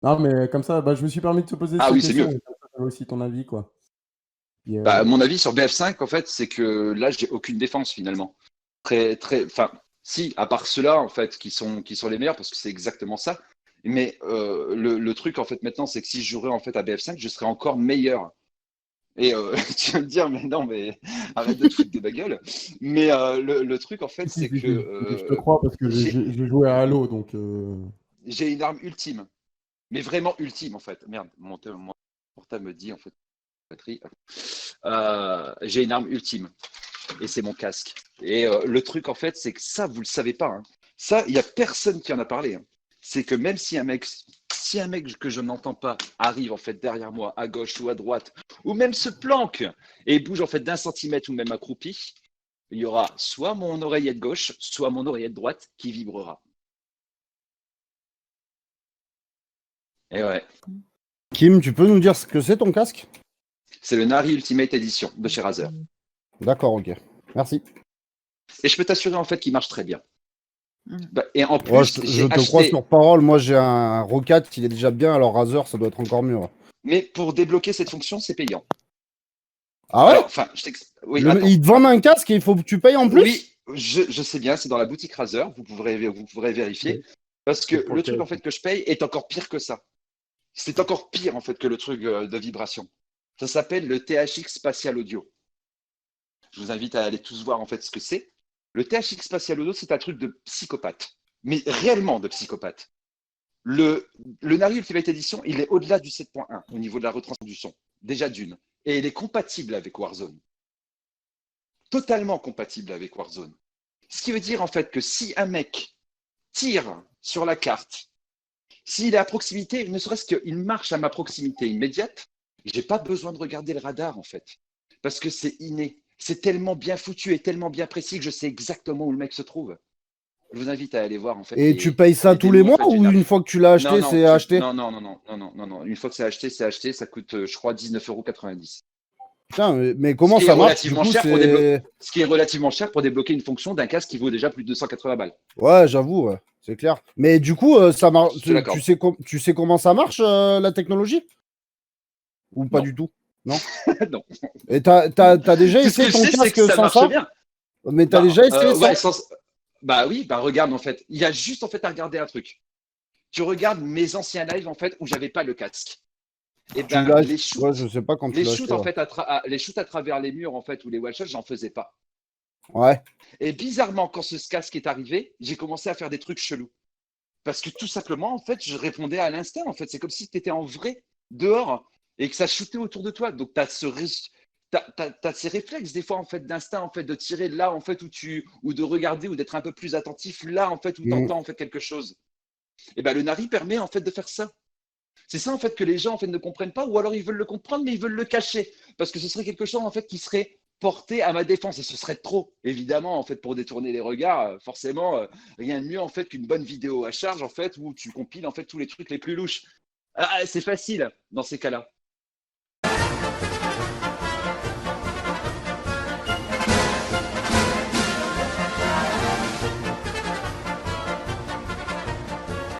Non, mais comme ça, bah, je me suis permis de te poser Ah cette oui, c'est question, mieux. et comme ça, tu aussi ton avis, quoi. Puis, Bah, mon avis sur BF5, en fait, c'est que là, j'ai aucune défense finalement. Enfin, si, à part ceux-là, en fait, qui sont les meilleurs, parce que c'est exactement ça. Mais le truc, en fait, maintenant, c'est que si je jouerais en fait à BF5, je serais encore meilleur. Et tu vas me dire, mais non, mais arrête de te foutre de ma gueule. Mais le truc, en fait, si, c'est si, que si, je te crois parce que j'ai joué à Halo, donc j'ai une arme ultime, mais vraiment ultime, en fait. Merde, mon portable me dit, en fait, batterie. J'ai une arme ultime. Et c'est mon casque. Et le truc, en fait, c'est que ça, vous le savez pas, hein. Ça, il n'y a personne qui en a parlé, hein. C'est que même si un mec que je n'entends pas arrive en fait derrière moi, à gauche ou à droite, ou même se planque et bouge en fait d'1 centimètre ou même accroupi, il y aura soit mon oreillette gauche, soit mon oreillette droite qui vibrera. Et ouais, Kim, tu peux nous dire ce que c'est ton casque? c'est le Nari Ultimate Edition de chez Razer. D'accord, ok. Merci. Et je peux t'assurer en fait qu'il marche très bien. Mm. Et en Ouais, plus, je j'ai te crois acheté. sur parole. Moi, j'ai un Rocat, il est déjà bien. Alors, Razer, ça doit être encore mieux, ouais. Mais pour débloquer cette fonction, c'est payant. Ah Alors, ouais? enfin, oui, attends. Ils te vendent un casque et il faut que tu payes en plus? Oui, je sais bien, c'est dans la boutique Razer, vous pourrez vérifier. Parce que c'est pour le truc lequel? en fait que je paye est encore pire que ça. C'est encore pire en fait que le truc de vibration. Ça s'appelle le THX Spatial Audio. Je vous invite à aller tous voir en fait ce que c'est. Le THX Spatial Audio, c'est un truc de psychopathe, mais réellement de psychopathe. Le Nari Ultimate Edition, il est au-delà du 7.1 au niveau de la retransmission du son, déjà d'une. Et il est compatible avec Warzone. Totalement compatible avec Warzone. Ce qui veut dire en fait que si un mec tire sur la carte, s'il est à proximité, ne serait-ce qu'il marche à ma proximité immédiate, j'ai pas besoin de regarder le radar en fait, parce que c'est inné. C'est tellement bien foutu et tellement bien précis que je sais exactement où le mec se trouve. Je vous invite à aller voir en fait Et tu les, payes ça les tous les démos en mois fait du ou une Nari. fois que tu l'as Non, acheté, non, c'est acheté? non, non, non, non, non, non, non, non. Une fois que c'est acheté, c'est acheté. Ça coûte, je crois, 19,90 €. Putain, mais Ce comment qui est ça marche? Du relativement coup, cher c'est. ce qui est relativement cher pour débloquer une fonction d'un casque qui vaut déjà plus de 280 balles. Ouais, j'avoue, ouais, c'est clair. Mais du coup, ça marche. Je te l'accorde. Tu sais comment ça marche, la technologie? Ou pas Non, du tout? Non? non, Et non. t'as déjà Tout ce que essayé je ton sais, c'est que casque ça sans marche ça? bien. Mais t'as Bah, déjà essayé ouais, sans? bah oui, bah regarde en fait. Il y a juste en fait à regarder un truc. Tu regardes mes anciens lives en fait où j'avais pas le casque. Et Tu ben l'as. les Ouais, shoots, je sais pas quand tu les l'as shoots acheté, en ouais. fait les shoots à travers les murs en fait ou les wall shots, j'en faisais pas. Ouais. Et bizarrement, quand ce casque est arrivé, j'ai commencé à faire des trucs chelous. Parce que tout simplement, en fait, je répondais à l'instinct. En fait, c'est comme si tu étais en vrai dehors et que ça shootait autour de toi. Donc, tu as ces réflexes des fois en fait d'instinct en fait de tirer là en fait ou de regarder ou d'être un peu plus attentif là en fait où tu Mm. entends en fait quelque chose. Et ben le Nari permet en fait de faire ça. C'est ça en fait que les gens en fait ne comprennent pas ou alors ils veulent le comprendre mais ils veulent le cacher parce que ce serait quelque chose en fait qui serait porté à ma défense et ce serait trop évidemment en fait pour détourner les regards forcément rien de mieux en fait qu'une bonne vidéo à charge en fait où tu compiles en fait tous les trucs les plus louches. Ah, c'est facile dans ces cas-là.